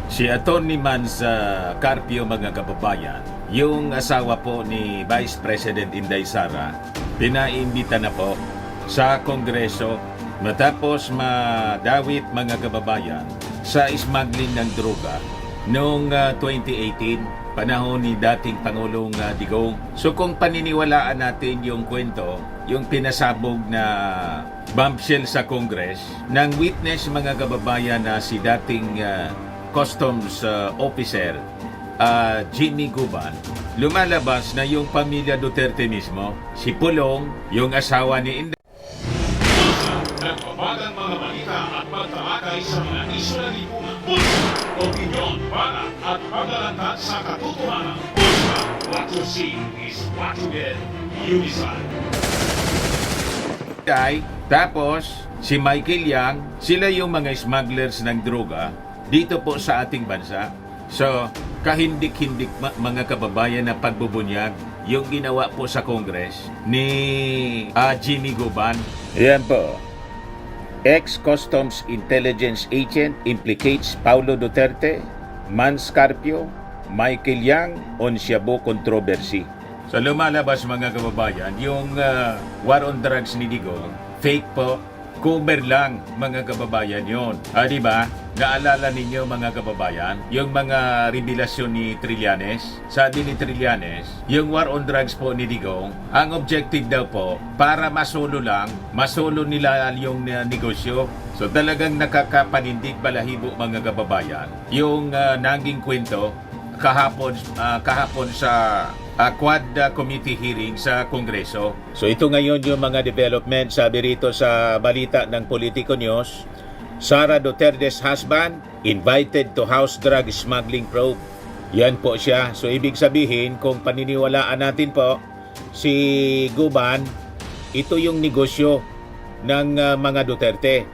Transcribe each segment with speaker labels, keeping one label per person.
Speaker 1: Si Atty. Mans Carpio, mga kababayan, yung asawa po ni Vice President Inday Sara, pinaimbita na po sa Kongreso matapos madawit, mga kababayan, sa smuggling ng droga noong 2018, panahon ni dating Pangulong Digong. So kung paniniwalaan natin yung kwento, yung pinasabog na bombshell sa Congress ng witness, mga kababayan, na si dating Customs Officer Jimmy Guban, lumalabas na yung pamilya Duterte mismo, si Pulong, yung asawa ni Inday.
Speaker 2: Nagbabagang mga balita at magtamakay sa mga isyo ng lipunan. Pulsa, opinyon, para at paglalantad sa katotohanan. Pulsa, what you see is what you get. Unisan.
Speaker 1: Tapos si Michael Yang, sila yung mga smugglers ng droga dito po sa ating bansa. So, kahindik-hindik, mga kababayan, na pagbubunyag yung ginawa po sa Congress ni Jimmy Guban. Yan po. Ex-Customs Intelligence Agent implicates Paulo Duterte, Mans Carpio, Michael Yang on Shabu controversy. So lumalabas, mga kababayan, yung war on drugs ni Digong, fake po, cover lang, mga kababayan, yon. Diba? Naalala ninyo, mga kababayan, yung mga revelasyon ni Trillanes? Sabi ni Trillanes, yung war on drugs po ni Digong, ang objective daw po, para masolo nila yung negosyo. So talagang nakakapanindig, balahibo, mga kababayan, yung naging kwento kahapon sa Quad Committee hearing sa Kongreso. So ito ngayon yung mga development, sabi rito sa balita ng Politico News. Sara Duterte's husband invited to house drug smuggling probe. Yan po siya. So ibig sabihin, kung paniniwalaan natin po, si Guban, ito yung negosyo ng mga Duterte.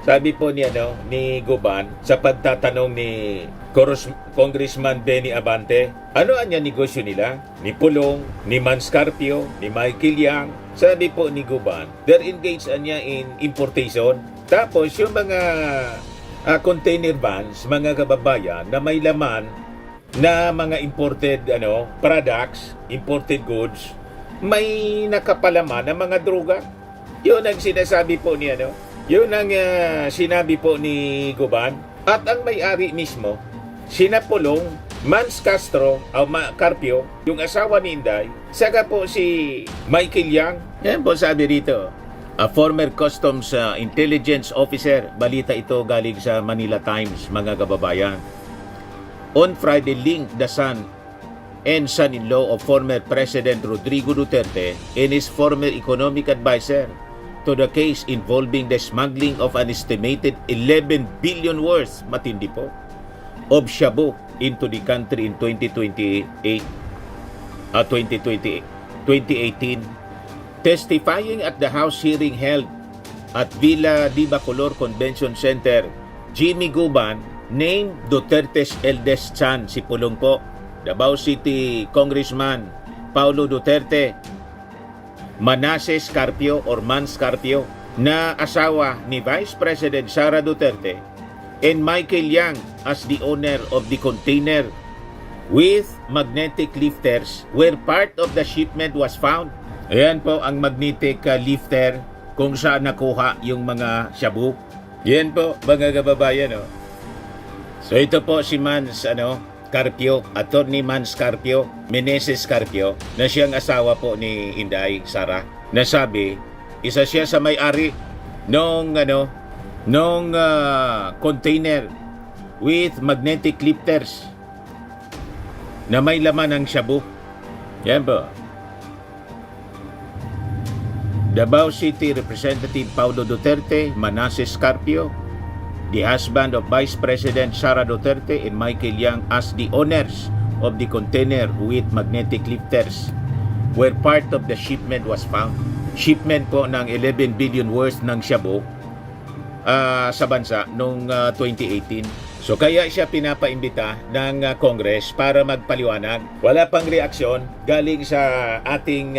Speaker 1: Sabi po ni Guban sa pagtatanong ni Congressman Benny Abante, ano anya negosyo nila? Ni Pulong, ni Mans Carpio, ni Michael Yang. Sabi po ni Guban, they're engaged anya in importation. Tapos yung mga container vans, mga kababayan, na may laman na mga imported products, imported goods, may nakapalaman na mga droga. Yun ang sinasabi po ni yun ang sinabi po ni Guban. At ang may-ari mismo, sina Pulong, Mans Carpio, yung asawa ni Inday, saka po si Michael Yang. Yan po sabi rito. A former Customs Intelligence Officer, balita ito galing sa Manila Times, mga kababayan. On Friday, linked the son and son-in-law of former President Rodrigo Duterte and his former economic advisor to the case involving the smuggling of an estimated 11 billion worth, matindi po, of shabu into the country in 2018. Testifying at the House hearing held at Villa Di Bacolor Convention Center, Jimmy Guban named Duterte's eldest son, si Pulong po, Davao City Congressman Paulo Duterte, Manasseh Carpio or Mans Carpio, na asawa ni Vice President Sara Duterte, and Michael Yang as the owner of the container with magnetic lifters where part of the shipment was found. Ayan po ang magnetic lifter kung saan nakuha yung mga shabu. Yan po, mga kababayan. So ito po si Mans Carpio, Atty. Mans Carpio, Meneses Carpio, na siyang asawa po ni Inday Sara, na sabi, isa siya sa may-ari nung container with magnetic lifters na may laman ng shabu. Yan po. Davao City Representative Paulo Duterte, Manasseh Carpio, the husband of Vice President Sara Duterte, and Michael Yang as the owners of the container with magnetic lifters where part of the shipment was found. Shipment po ng 11 billion worth ng shabu sa bansa noong 2018. So kaya siya pinapaimbita ng Congress para magpaliwanag. Wala pang reaksyon galing sa ating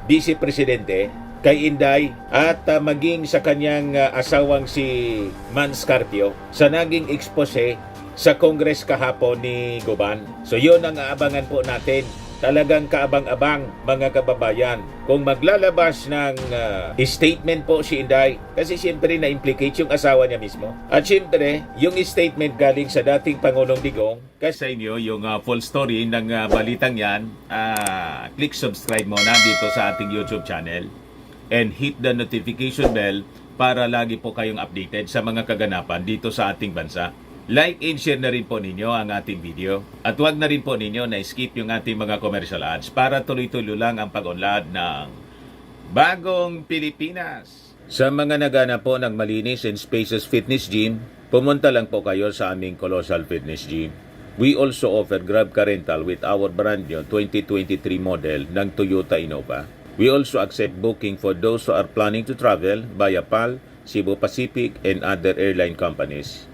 Speaker 1: Vice Presidente kay Inday at maging sa kanyang asawang si Mans Carpio sa naging expose sa Congress kahapon ni Guban. So yun ang aabangan po natin. Talagang kaabang-abang mga kababayan. Kung maglalabas ng statement po si Inday, kasi siyempre na-implicate yung asawa niya mismo. At siyempre, yung statement galing sa dating Pangulong Digong, kasi sa inyo yung full story ng balitang yan, click subscribe muna dito sa ating YouTube channel and hit the notification bell para lagi po kayong updated sa mga kaganapan dito sa ating bansa. Like and share na rin po ninyo ang ating video. At huwag na rin po ninyo na skip yung ating mga commercial ads para tuloy-tuloy lang ang pag-unlad ng Bagong Pilipinas. Sa mga nagana po ng malinis and spacious fitness gym, pumunta lang po kayo sa aming Colossal Fitness Gym. We also offer Grab Car Rental with our brand new 2023 model ng Toyota Innova. We also accept booking for those who are planning to travel via PAL, Cebu Pacific, and other airline companies,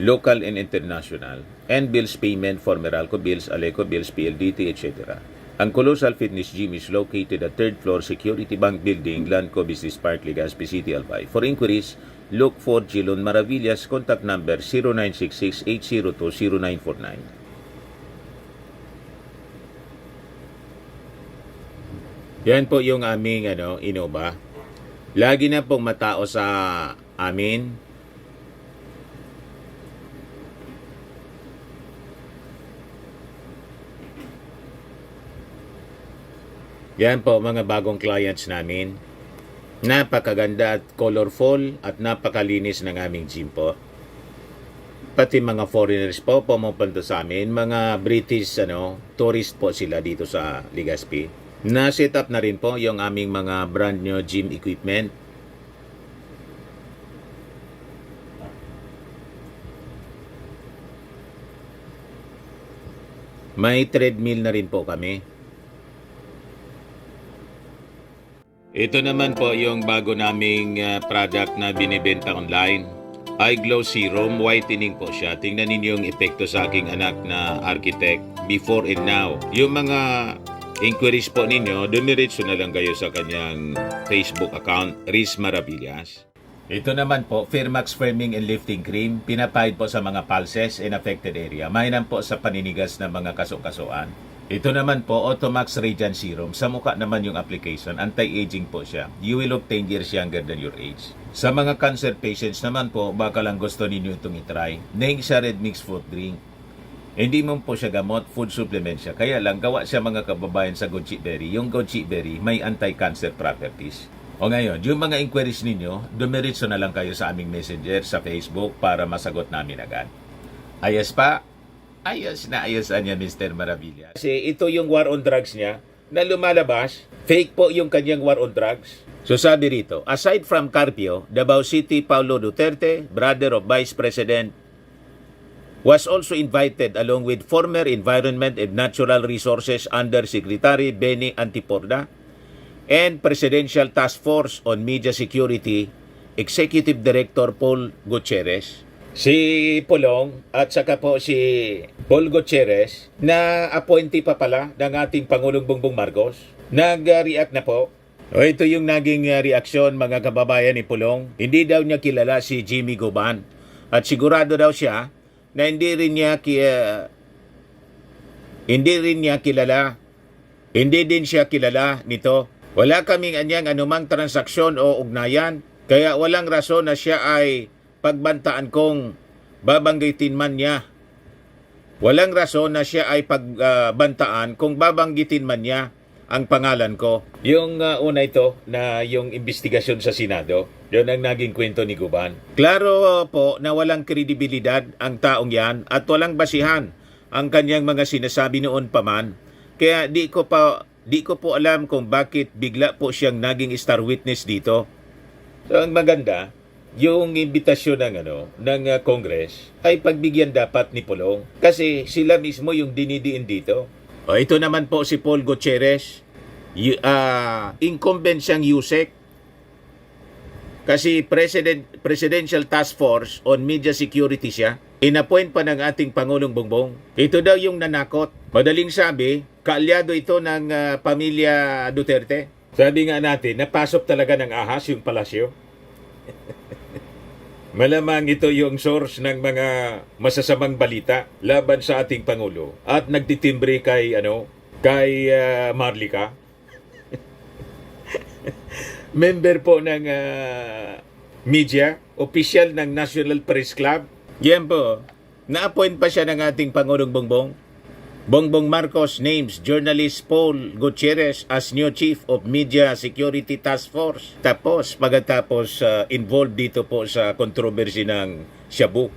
Speaker 1: local and international, and bills payment for Meralco Bills, Aleco Bills, PLDT, etc. Ang Colossal Fitness Gym is located at 3rd floor Security Bank Building, Lanco Business Park, Legazpi City, Albay. For inquiries, look for Gilon Maravillas, contact number 0966-802-0949. Yan po yung aming Innova. Lagi na pong matao sa amin. Yan po mga bagong clients namin. Napakaganda at colorful at napakalinis ng aming gym po. Pati mga foreigners po pumupunta sa amin, mga British tourist po sila dito sa Legazpi. Na-set up na rin po yung aming mga brand new gym equipment. May treadmill na rin po kami. Ito naman po yung bago naming product na binibenta online. Eye Glow Serum, whitening po siya. Tingnan ninyo yung epekto sa aking anak na architect before and now. Yung mga inquiries po ninyo, dumiretso na lang kayo sa kanyang Facebook account, Riz Maravillas. Ito naman po, Firmax Firming and Lifting Cream, pinapahid po sa mga pulses in affected area. Mainam po sa paninigas ng mga kasukasuan. Ito naman po, Automax Radiant Serum. Sa mukha naman yung application, anti-aging po siya. You will look 10 years younger than your age. Sa mga cancer patients naman po, baka lang gusto ninyo itong itry. Neng siya red mixed fruit drink. Hindi mo po siya gamot, food supplement siya. Kaya lang, gawa siya mga kababayan sa goji berry. Yung goji berry may anti-cancer properties. O ngayon, yung mga inquiries ninyo, dumiretso na lang kayo sa aming messenger sa Facebook para masagot namin agad. Ayos pa? Ayos na ayos niya, Mr. Maravillas. Kasi ito yung war on drugs niya na lumalabas. Fake po yung kanyang war on drugs. So sabi rito, aside from Carpio, Davao City Paulo Duterte, brother of Vice President, was also invited along with former Environment and Natural Resources Undersecretary Benny Antiporda and Presidential Task Force on Media Security Executive Director Paul Gutierrez. Si Pulong at saka po si Paul Gutierrez na appointee pa pala ng ating Pangulong Bongbong Marcos. Nag-react na po. Ito yung naging reaksyon mga kababayan ni Pulong. Hindi daw niya kilala si Jimmy Guban. At sigurado daw siya na hindi rin din siya kilala nito. Wala kaming anyang anumang transaksyon o ugnayan. Kaya walang rason na siya ay pagbantaan kong babanggitin man niya. Walang rason na siya ay pagbantaan kung babanggitin man niya ang pangalan ko. Yung una ito na yung investigasyon sa Senado, yun ang naging kwento ni Guban. Klaro po na walang kredibilidad ang taong yan at walang basihan ang kanyang mga sinasabi noon pa man. Kaya di ko po alam kung bakit bigla po siyang naging star witness dito. So ang maganda, yung imbitasyon ng Congress ay pagbigyan dapat ni Pulong kasi sila mismo yung dinidiin dito. O ito naman po si Paul Gutierrez, incumbent siyang USEC kasi Presidential Task Force on Media Security siya. Inappoint pa ng ating Pangulong Bongbong. Ito daw yung nanakot. Madaling sabi, kaalyado ito ng pamilya Duterte. Sabi nga natin, napasok talaga ng ahas yung palasyo. Malamang ito yung source ng mga masasamang balita laban sa ating Pangulo at nagtitimbre kay Marlica. Member po ng media, official ng National Press Club. Yan po, na-appoint pa siya ng ating Pangulong Bongbong. Bongbong Marcos names journalist Paul Gutierrez as new Chief of Media Security Task Force. Tapos, pagkatapos involved dito po sa controversy ng shabu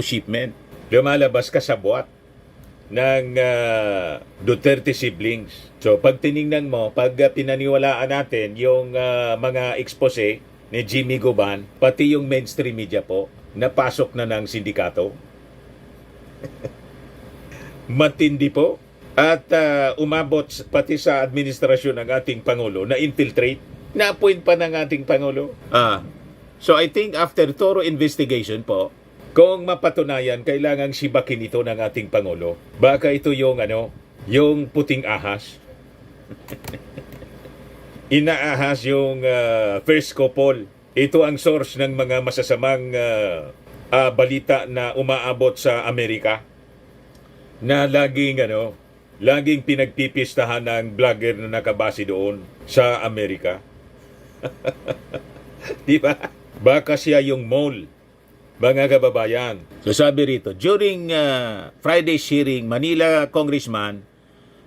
Speaker 1: shipment, lumalabas kasabwat ng Duterte siblings. So, pag tiningnan mo, pag pinaniwalaan natin yung mga expose ni Jimmy Guban, pati yung mainstream media po, napasok na ng sindikato. Matindi po at umabot pati sa administrasyon ng ating Pangulo na infiltrate, na-appoint pa ng ating Pangulo. So I think after thorough investigation po, kung mapatunayan, kailangang sibakin ito ng ating Pangulo. Baka ito yung yung puting ahas. Inaahas yung first couple. Ito ang source ng mga masasamang balita na umaabot sa Amerika, na laging pinagpipistahan ng vlogger na nakabase doon sa Amerika. Di ba? Baka siya yung mole, mga kababayan. So sabi rito, during Friday's hearing, Manila Congressman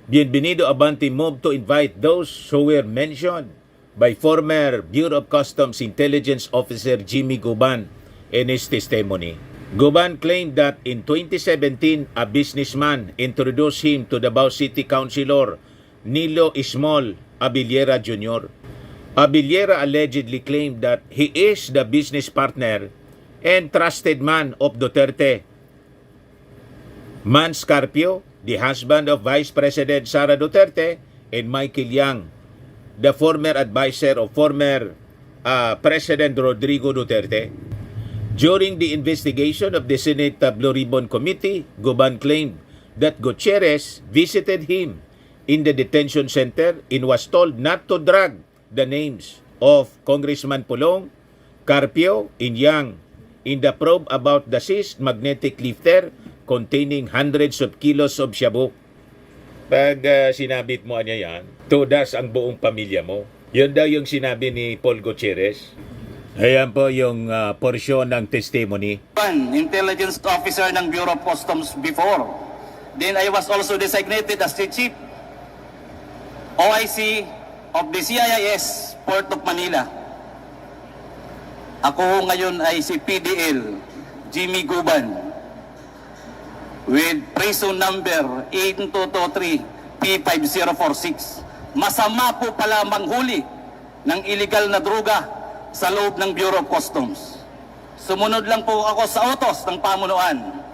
Speaker 1: Bienvenido Abante moved to invite those who were mentioned by former Bureau of Customs Intelligence Officer Jimmy Guban in his testimony. Guban claimed that in 2017, a businessman introduced him to Davao City Councilor Nilo Ismol Abiliera Jr. Abiliera allegedly claimed that he is the business partner and trusted man of Duterte. Man Scarpio, the husband of Vice President Sara Duterte, and Michael Yang, the former advisor of former President Rodrigo Duterte. During the investigation of the Senate Blue Ribbon Committee, Guban claimed that Gutierrez visited him in the detention center and was told not to drag the names of Congressman Pulong, Carpio, and Yang in the probe about the seized magnetic lifter containing hundreds of kilos of shabu. Pag sinabit mo niya yan, tudas ang buong pamilya mo. Yun daw yung sinabi ni Paul Gutierrez. Ayan po yung porsyon ng testimony.
Speaker 3: Intelligence officer ng Bureau of Customs before. Then I was also designated as the Chief OIC of the CIIS Port of Manila. Ako ngayon ay si PDL Jimmy Guban with prison number 8223 P5046. Masama po pala manghuli ng illegal na droga sa loob ng Bureau of Customs. Sumunod lang po ako sa utos ng pamunuan.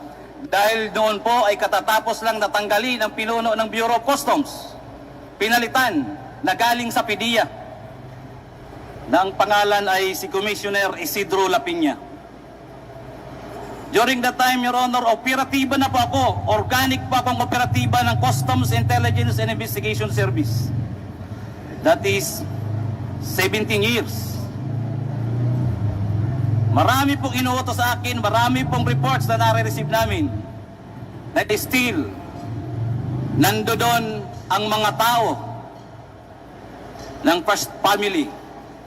Speaker 3: Dahil noon po ay katatapos lang natanggalin ang pinuno ng Bureau of Customs. Pinalitan na galing sa PDEA na ang pangalan ay si Commissioner Isidro Lapiña. During that time, Your Honor, operatiba na po ako. Organic pa akong operatiba ng Customs Intelligence and Investigation Service. That is 17 years. Marami pong inuutos sa akin, marami pong reports na nare-receive namin. That is still, nandoon ang mga tao ng First Family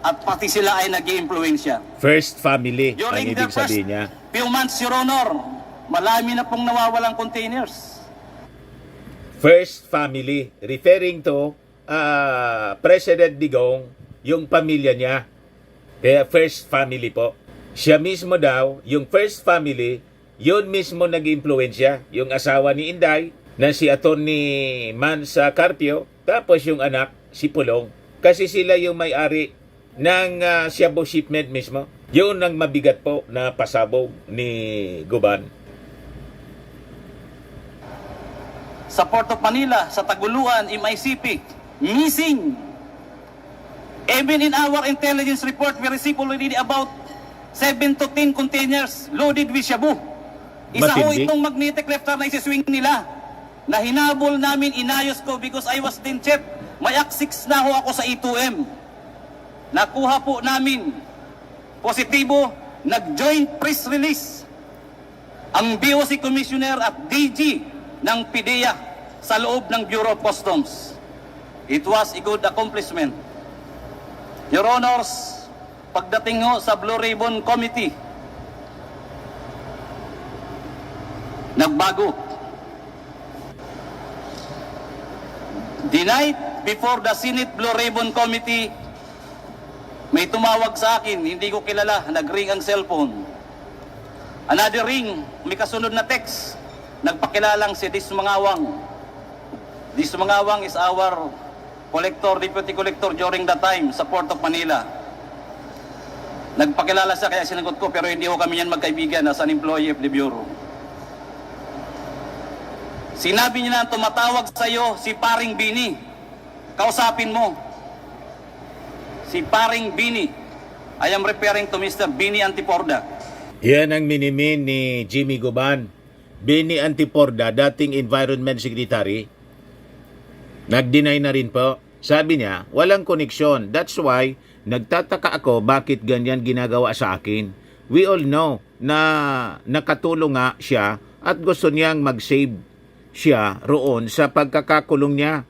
Speaker 3: at pati sila ay nag-i-impluensya.
Speaker 1: First family, ang
Speaker 3: During
Speaker 1: ibig
Speaker 3: the first
Speaker 1: sabihin niya.
Speaker 3: few months, Your Honor, marami na pong nawawalang containers.
Speaker 1: First family, referring to President Digong, yung pamilya niya. Kaya first family po. Siya mismo daw, yung first family, yun mismo nag-impluensya. Yung asawa ni Inday, na si Atty. Mans Carpio, tapos yung anak, si Pulong. Kasi sila yung may-ari ng shabu shipment mismo. Yun ang mabigat po na pasabog ni Guban.
Speaker 3: Sa Port of Manila, sa Taguluan, MICP, missing. Even in our intelligence report, we received already about 7 to 10 containers loaded with shabu. Isa ho
Speaker 1: Matindi.
Speaker 3: itong magnetic lifter na isiswing nila na hinabol namin, inayos ko because I was then chef. May aksix na ho ako sa E2M. Nakuha po namin positibo nag-joint press release ang BOC Commissioner at DG ng PIDEA sa loob ng Bureau of Customs. It was a good accomplishment. Your Honors, pagdating ho sa Blue Ribbon Committee, nagbago. The night before the Senate Blue Ribbon Committee, may tumawag sa akin, hindi ko kilala, nag-ring ang cellphone. Another ring, may kasunod na text, nagpakilalang si Dis Mangawang. Dis Mangawang is our deputy collector during that time sa Port of Manila. Nagpakilala siya kaya sinagot ko, pero hindi ko kami yan magkaibigan as an employee of the Bureau. Sinabi niya na tumatawag sa iyo si Paring Bini. Kausapin mo. Si Paring Bini. I am referring to Mr. Bini Antiporda.
Speaker 1: Yan ang minimin ni Jimmy Guban. Bini Antiporda, dating Environment Secretary, nag-deny na rin po. Sabi niya, walang koneksyon. That's why, nagtataka ako bakit ganyan ginagawa sa akin. We all know na nakatulong nga siya at gusto niyang mag-save siya roon sa pagkakakulong niya.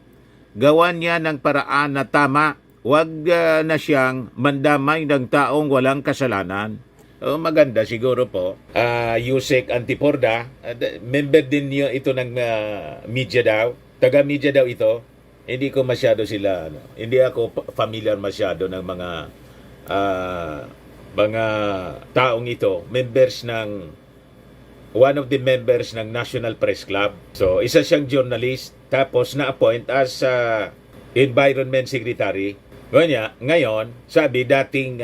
Speaker 1: Gawan niya ng paraan na tama. Huwag na siyang mandamay ng taong walang kasalanan. Maganda siguro po. Yusek Antiporda, member din niyo ito ng media daw. Taga-media daw ito. Hindi ko masyado sila, hindi ako familiar masyado ng mga taong ito. Members ng, one of the members ng National Press Club. So, isa siyang journalist, tapos na-appoint as Environment Secretary. Ngayon, sabi dating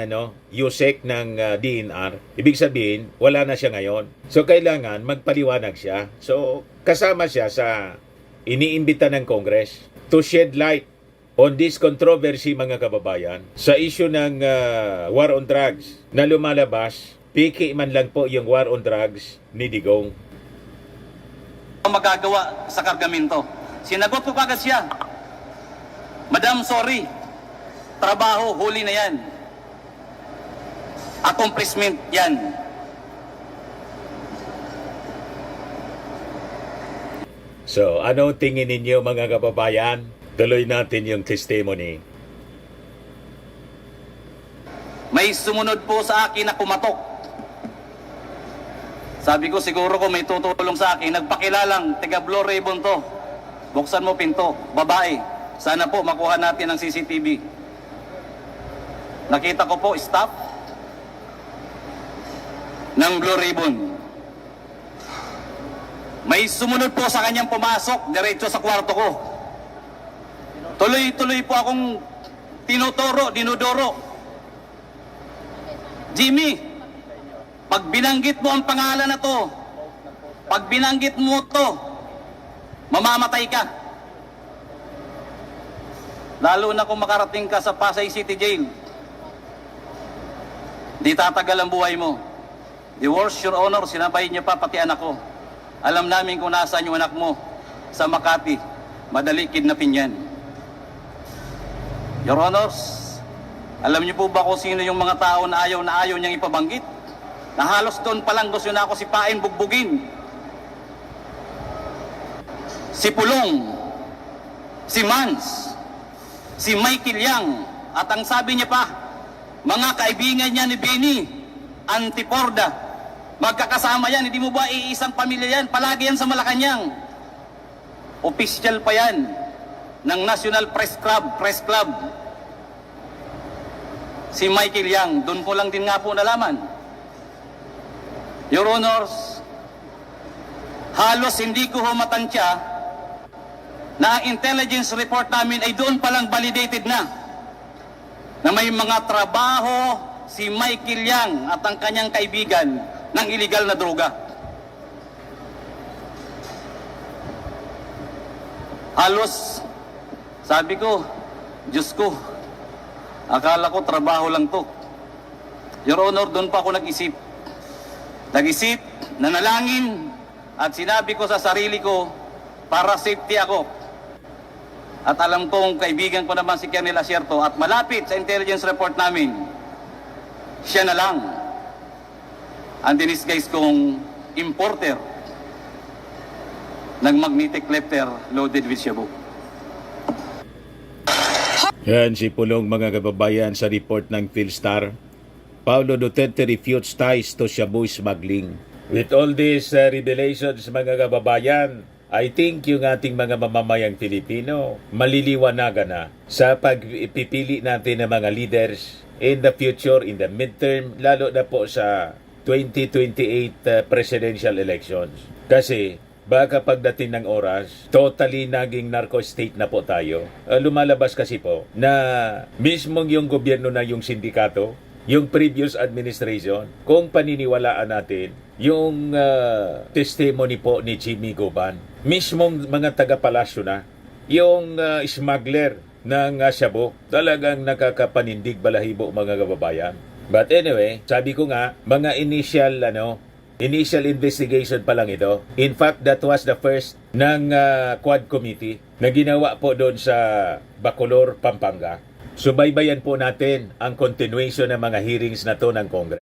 Speaker 1: Yusek ng DNR, ibig sabihin, wala na siya ngayon. So, kailangan magpaliwanag siya. So, kasama siya sa iniimbita ng Congress to shed light on this controversy, mga kababayan, sa issue ng war on drugs na lumalabas. Piki man lang po yung war on drugs ni Digong.
Speaker 3: Magagawa sa kargamento. Sinagot ko kagad siya. Madam, sorry. Trabaho, huli na yan. Accomplishment yan.
Speaker 1: So, ano tingin ninyo, mga kababayan? Tuloy natin yung testimony.
Speaker 3: May sumunod po sa akin na kumatok. Sabi ko, siguro ko may tutulong sa akin. Nagpakilalang, taga Blue Ribbon to. Buksan mo pinto, babae. Sana po makuha natin ang CCTV. Nakita ko po, staff ng Blue Ribbon. May sumunod po sa kanyang pumasok, diretso sa kwarto ko. Tuloy-tuloy po akong dinudoro. Jimmy, pag binanggit mo ang pangalan na to, pag binanggit mo to, mamamatay ka. Lalo na kung makarating ka sa Pasay City Jail. Di tatagal ang buhay mo. The worst, Your Honor, sinabay niya pa pati anak ko. Alam namin kung nasaan yung anak mo sa Makati. Madali kidnapin yan. Your Honors, alam niyo po ba kung sino yung mga tao na ayaw niyang ipabanggit? Na halos doon pa lang gusto na ako si Pain bugbugin. Si Pulong, si Mans, si Michael Yang, at ang sabi niya pa, mga kaibigan niya ni Bini Antiporda, magkakasama yan, hindi mo ba iisang pamilya yan? Palagi yan sa Malacanang. Official pa yan ng National Press Club. Si Michael Yang, doon ko lang din nga po nalaman. Your Honors, halos hindi ko humatansya na ang intelligence report namin ay doon palang validated na may mga trabaho si Michael Yang at ang kanyang kaibigan ng illegal na droga. Halos, sabi ko, Diyos ko, akala ko trabaho lang to. Your Honor, doon pa ako nag-isip. Nag-isip, nanalangin, at sinabi ko sa sarili ko, para safety ako. At alam kong kaibigan ko naman si Colonel Asierto at malapit sa intelligence report namin, siya na lang ang dinisguise kong importer ng magnetic lifter loaded with shabu.
Speaker 1: Yan si Pulong mga kababayan sa report ng Philstar. Paulo Duterte refutes ties to Shabu smuggling. With all these revelations mga kababayan, I think yung ating mga mamamayang Pilipino maliliwanagan na sa pagpipili natin ng mga leaders in the future, in the midterm, lalo na po sa 2028 presidential elections. Kasi baka pagdating ng oras, totally naging narco-state na po tayo. Lumalabas kasi po na mismong yung gobyerno na yung sindikato, yung previous administration, kung paniniwalaan natin yung testimony po ni Jimmy Goban, mismong mga taga-palasyo na, yung smuggler ng Shabu, talagang nakakapanindig balahibo mga kababayan. But anyway, sabi ko nga, mga initial investigation pa lang ito. In fact, that was the first ng Quad Committee na ginawa po doon sa Bacolor, Pampanga. Subaybayan po natin ang continuation ng mga hearings na to ng Congress.